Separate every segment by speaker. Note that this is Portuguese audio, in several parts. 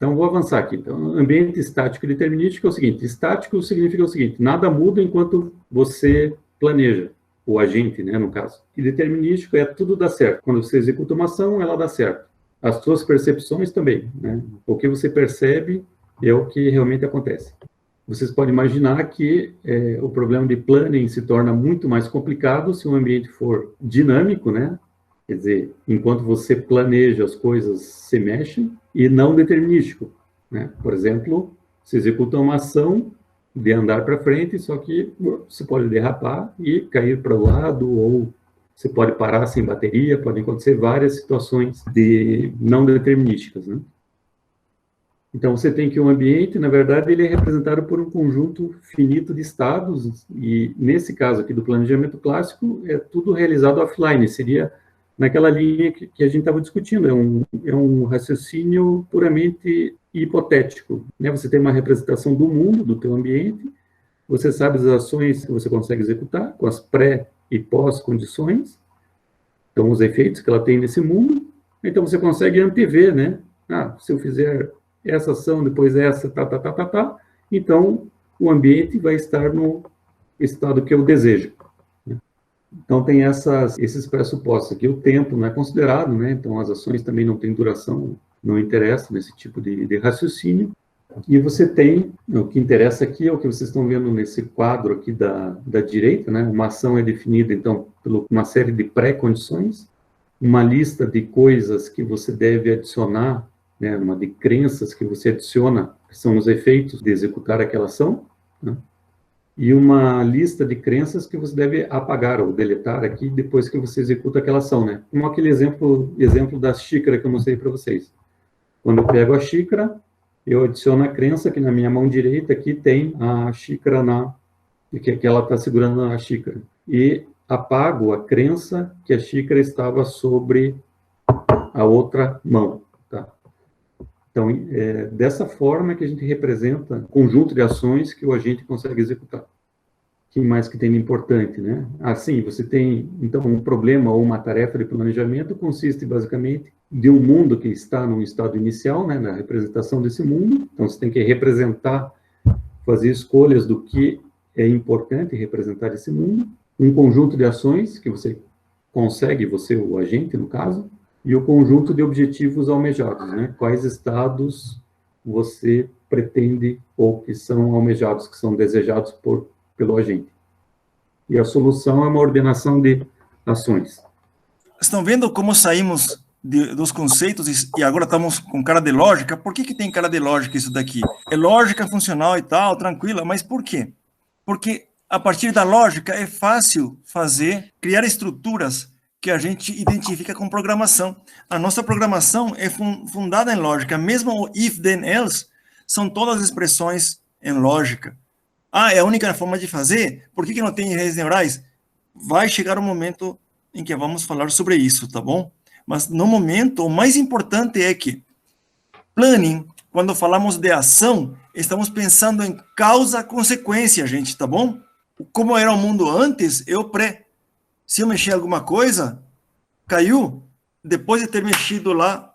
Speaker 1: Então, vou avançar aqui. Então, ambiente estático e determinístico é o seguinte. Estático significa o seguinte, nada muda enquanto você planeja, o agente, né, no caso. E determinístico é tudo dá certo. Quando você executa uma ação, ela dá certo. As suas percepções também, né? O que você percebe é o que realmente acontece. Vocês podem imaginar que o problema de planning se torna muito mais complicado se o ambiente for dinâmico, né? Quer dizer, enquanto você planeja, as coisas se mexem, e não determinístico, né? Por exemplo, você executa uma ação de andar para frente, só que você pode derrapar e cair para o lado, ou você pode parar sem bateria, podem acontecer várias situações de não determinísticas, né? Então, você tem que um ambiente, na verdade, ele é representado por um conjunto finito de estados, e nesse caso aqui do planejamento clássico, é tudo realizado offline, seria naquela linha que a gente estava discutindo, é um raciocínio puramente hipotético, né? Você tem uma representação do mundo, do teu ambiente, você sabe as ações que você consegue executar, com as pré- e pós-condições, então os efeitos que ela tem nesse mundo, então você consegue antever, né? Se eu fizer essa ação, depois essa, então o ambiente vai estar no estado que eu desejo. Então, tem esses pressupostos aqui. O tempo não é considerado, né? Então, as ações também não têm duração, não interessa nesse tipo de raciocínio. E você tem, o que interessa aqui é o que vocês estão vendo nesse quadro aqui da direita, né? Uma ação é definida, então, por uma série de pré-condições, uma lista de coisas que você deve adicionar, né? Uma de crenças que você adiciona, que são os efeitos de executar aquela ação, né? E uma lista de crenças que você deve apagar ou deletar aqui depois que você executa aquela ação, né? Como aquele exemplo da xícara que eu mostrei para vocês. Quando eu pego a xícara, eu adiciono a crença que na minha mão direita aqui tem a xícara que ela está segurando a xícara. E apago a crença que a xícara estava sobre a outra mão. Tá? Então, dessa forma que a gente representa o conjunto de ações que o agente consegue executar. O que mais que tem de importante, né? Assim, você tem, então, um problema ou uma tarefa de planejamento consiste, basicamente, de um mundo que está num estado inicial, né, na representação desse mundo. Então, você tem que representar, fazer escolhas do que é importante representar esse mundo. Um conjunto de ações que você consegue, você, o agente, no caso, e o conjunto de objetivos almejados, né? Quais estados você pretende ou que são almejados, que são desejados pelo agente. E a solução é uma ordenação de ações.
Speaker 2: Estão vendo como saímos dos conceitos e agora estamos com cara de lógica? Por que tem cara de lógica isso daqui? É lógica funcional e tal, tranquila, mas por quê? Porque a partir da lógica é fácil criar estruturas que a gente identifica com programação. A nossa programação é fundada em lógica, mesmo o if, then, else, são todas expressões em lógica. É a única forma de fazer? Por que não tem redes neurais? Vai chegar um momento em que vamos falar sobre isso, tá bom? Mas no momento, o mais importante é que planning, quando falamos de ação, estamos pensando em causa-consequência, gente, tá bom? Como era o mundo antes, se eu mexer alguma coisa, caiu, depois de ter mexido lá,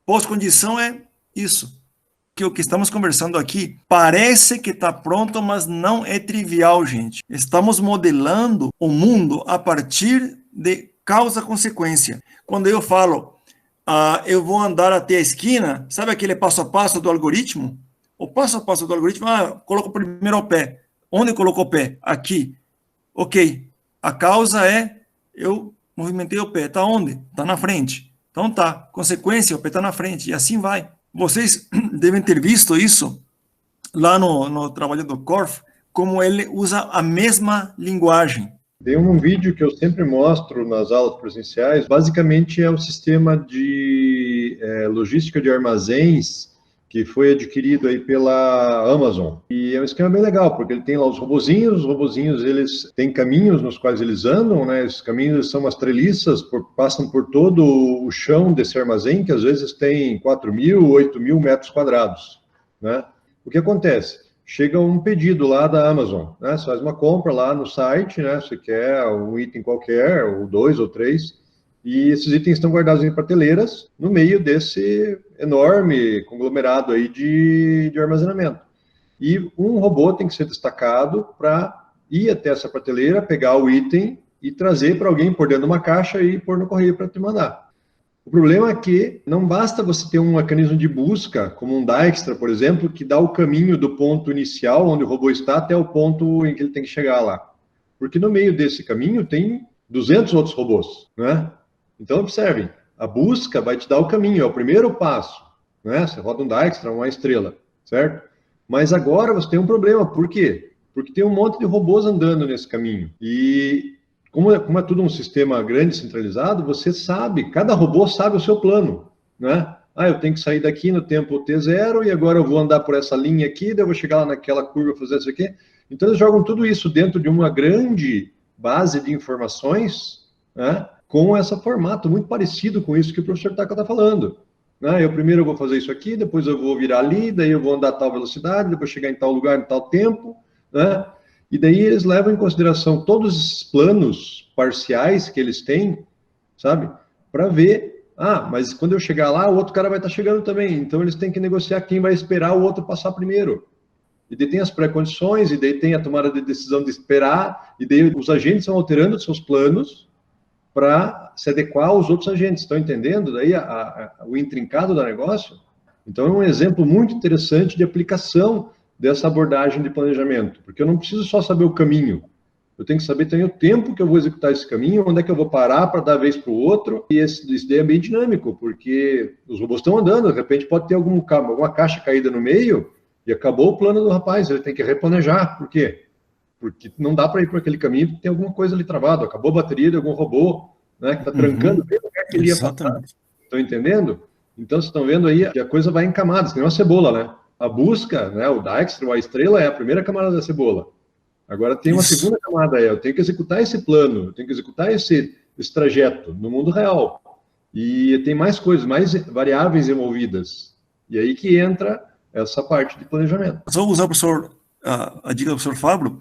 Speaker 2: pós-condição é isso. Que o que estamos conversando aqui parece que está pronto, mas não é trivial, gente. Estamos modelando o mundo a partir de causa-consequência. Quando eu falo, eu vou andar até a esquina, sabe aquele passo a passo do algoritmo? O passo a passo do algoritmo, coloco primeiro o pé. Onde colocou o pé? Aqui. Ok. A causa é, eu movimentei o pé. Está onde? Está na frente. Então tá. Consequência, o pé está na frente. E assim vai. Vocês devem ter visto isso lá no trabalho do Korf, como ele usa a mesma linguagem.
Speaker 3: Tem um vídeo que eu sempre mostro nas aulas presenciais, basicamente é o sistema de logística de armazéns que foi adquirido aí pela Amazon. E é um esquema bem legal, porque ele tem lá os robozinhos eles têm caminhos nos quais eles andam, né? Esses caminhos são umas treliças, passam por todo o chão desse armazém, que às vezes tem 4.000, 8.000 metros quadrados, né? O que acontece? Chega um pedido lá da Amazon, né? Você faz uma compra lá no site, né? Você quer um item qualquer, ou 2 ou 3, E esses itens estão guardados em prateleiras no meio desse enorme conglomerado aí de armazenamento. E um robô tem que ser destacado para ir até essa prateleira, pegar o item e trazer para alguém por dentro de uma caixa e pôr no correio para te mandar. O problema é que não basta você ter um mecanismo de busca, como um Dijkstra, por exemplo, que dá o caminho do ponto inicial, onde o robô está, até o ponto em que ele tem que chegar lá. Porque no meio desse caminho tem 200 outros robôs, né? Então, observem, a busca vai te dar o caminho, é o primeiro passo, né? Você roda um Dijkstra, uma estrela, certo? Mas agora você tem um problema, por quê? Porque tem um monte de robôs andando nesse caminho. E como é tudo um sistema grande, centralizado, você sabe, cada robô sabe o seu plano, né? Ah, eu tenho que sair daqui no tempo T0 e agora eu vou andar por essa linha aqui, daí eu vou chegar lá naquela curva e fazer isso aqui. Então eles jogam tudo isso dentro de uma grande base de informações, né? Com esse formato muito parecido com isso que o professor Taka está falando. Né? Eu primeiro vou fazer isso aqui, depois eu vou virar ali, daí eu vou andar a tal velocidade, depois chegar em tal lugar, em tal tempo, né? E daí eles levam em consideração todos esses planos parciais que eles têm, sabe? Para ver, mas quando eu chegar lá, o outro cara vai estar chegando também, então eles têm que negociar quem vai esperar o outro passar primeiro. E daí tem as pré-condições, e daí tem a tomada de decisão de esperar, e daí os agentes vão alterando seus planos para se adequar aos outros agentes. Estão entendendo daí o intrincado do negócio? Então é um exemplo muito interessante de aplicação dessa abordagem de planejamento, porque eu não preciso só saber o caminho, eu tenho que saber também o tempo que eu vou executar esse caminho, onde é que eu vou parar para dar vez para o outro, e isso daí é bem dinâmico, porque os robôs estão andando, de repente pode ter alguma caixa caída no meio, e acabou o plano do rapaz, ele tem que replanejar. Por quê? Porque não dá para ir por aquele caminho, porque tem alguma coisa ali travado, acabou a bateria de algum robô, né, que está trancando bem o lugar que ele ia passar. Estão entendendo? Então, vocês estão vendo aí que a coisa vai em camadas, que nem uma cebola, né? A busca, né, o Dijkstra, a estrela, é a primeira camada da cebola. Agora tem uma segunda camada, eu tenho que executar esse plano, eu tenho que executar esse trajeto no mundo real. E tem mais coisas, mais variáveis envolvidas. E aí que entra essa parte de planejamento.
Speaker 2: Só usar a dica do professor Fábio.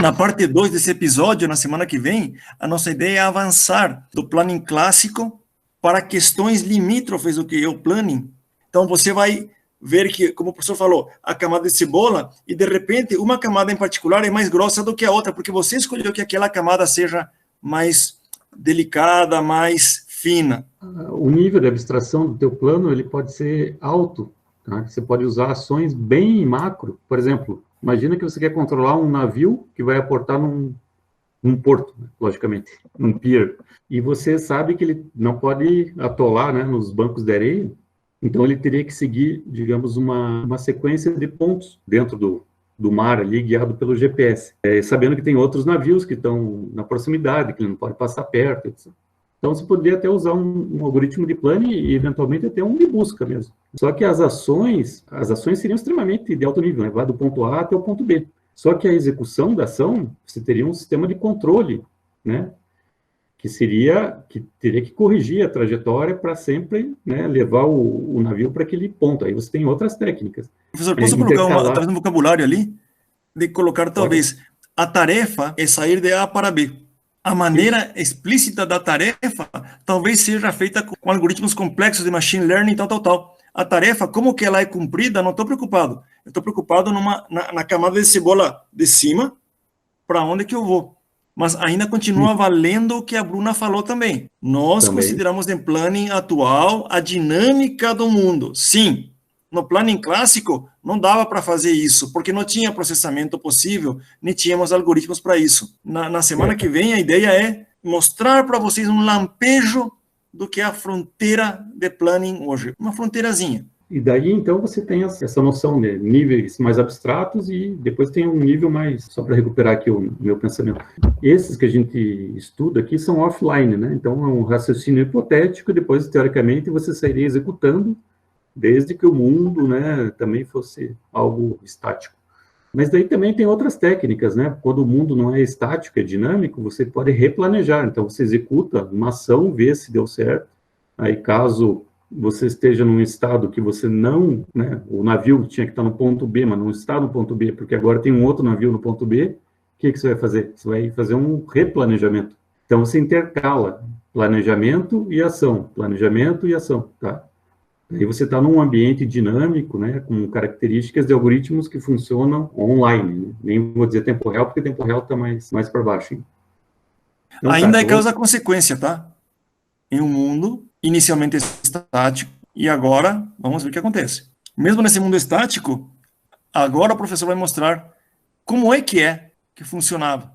Speaker 2: Na parte 2 desse episódio, na semana que vem, a nossa ideia é avançar do planning clássico para questões limítrofes do que é o planning. Então, você vai ver que, como o professor falou, a camada de cebola, e de repente uma camada em particular é mais grossa do que a outra, porque você escolheu que aquela camada seja mais delicada, mais fina.
Speaker 1: O nível de abstração do teu plano, ele pode ser alto, tá? Você pode usar ações bem macro. Por exemplo, imagina que você quer controlar um navio que vai aportar num porto, né, logicamente, num pier, e você sabe que ele não pode atolar, né, nos bancos de areia. Então, ele teria que seguir, digamos, uma sequência de pontos dentro do mar ali, guiado pelo GPS, sabendo que tem outros navios que estão na proximidade, que ele não pode passar perto, etc. Então, você poderia até usar um algoritmo de planning e, eventualmente, até um de busca mesmo. Só que as ações seriam extremamente de alto nível, né? Vai do ponto A até o ponto B. Só que a execução da ação, você teria um sistema de controle, né? Que teria que corrigir a trajetória para sempre, né, levar o navio para aquele ponto. Aí você tem outras técnicas.
Speaker 2: Professor, posso colocar um vocabulário ali? De colocar, talvez, a tarefa é sair de A para B. A maneira explícita da tarefa talvez seja feita com algoritmos complexos de machine learning, tal. A tarefa, como que ela é cumprida, não estou preocupado. Eu estou preocupado na camada de cebola de cima, para onde que eu vou. Mas ainda continua valendo o que a Bruna falou também. Nós consideramos em planning atual a dinâmica do mundo. Sim, no planning clássico não dava para fazer isso, porque não tinha processamento possível, nem tínhamos algoritmos para isso. Na semana que vem, a ideia é mostrar para vocês um lampejo do que é a fronteira de planning hoje. Uma fronteirazinha.
Speaker 1: E daí, então, você tem essa noção de níveis mais abstratos e depois tem um nível mais... Só para recuperar aqui o meu pensamento. Esses que a gente estuda aqui são offline, né? Então, é um raciocínio hipotético e depois, teoricamente, você sairia executando desde que o mundo, né, também fosse algo estático. Mas daí também tem outras técnicas, né? Quando o mundo não é estático, é dinâmico, você pode replanejar. Então, você executa uma ação, vê se deu certo. Aí, caso você esteja num estado que você não, né, o navio tinha que estar no ponto B, mas não está no ponto B, porque agora tem um outro navio no ponto B, o que você vai fazer? Você vai fazer um replanejamento. Então, você intercala planejamento e ação, tá? Aí você está num ambiente dinâmico, né, com características de algoritmos que funcionam online, né? Nem vou dizer tempo real, porque tempo real está mais para baixo. Hein?
Speaker 2: Então, ainda é causa-consequência, tá? Em um mundo inicialmente estático, e agora vamos ver o que acontece. Mesmo nesse mundo estático, agora o professor vai mostrar como é que funcionava.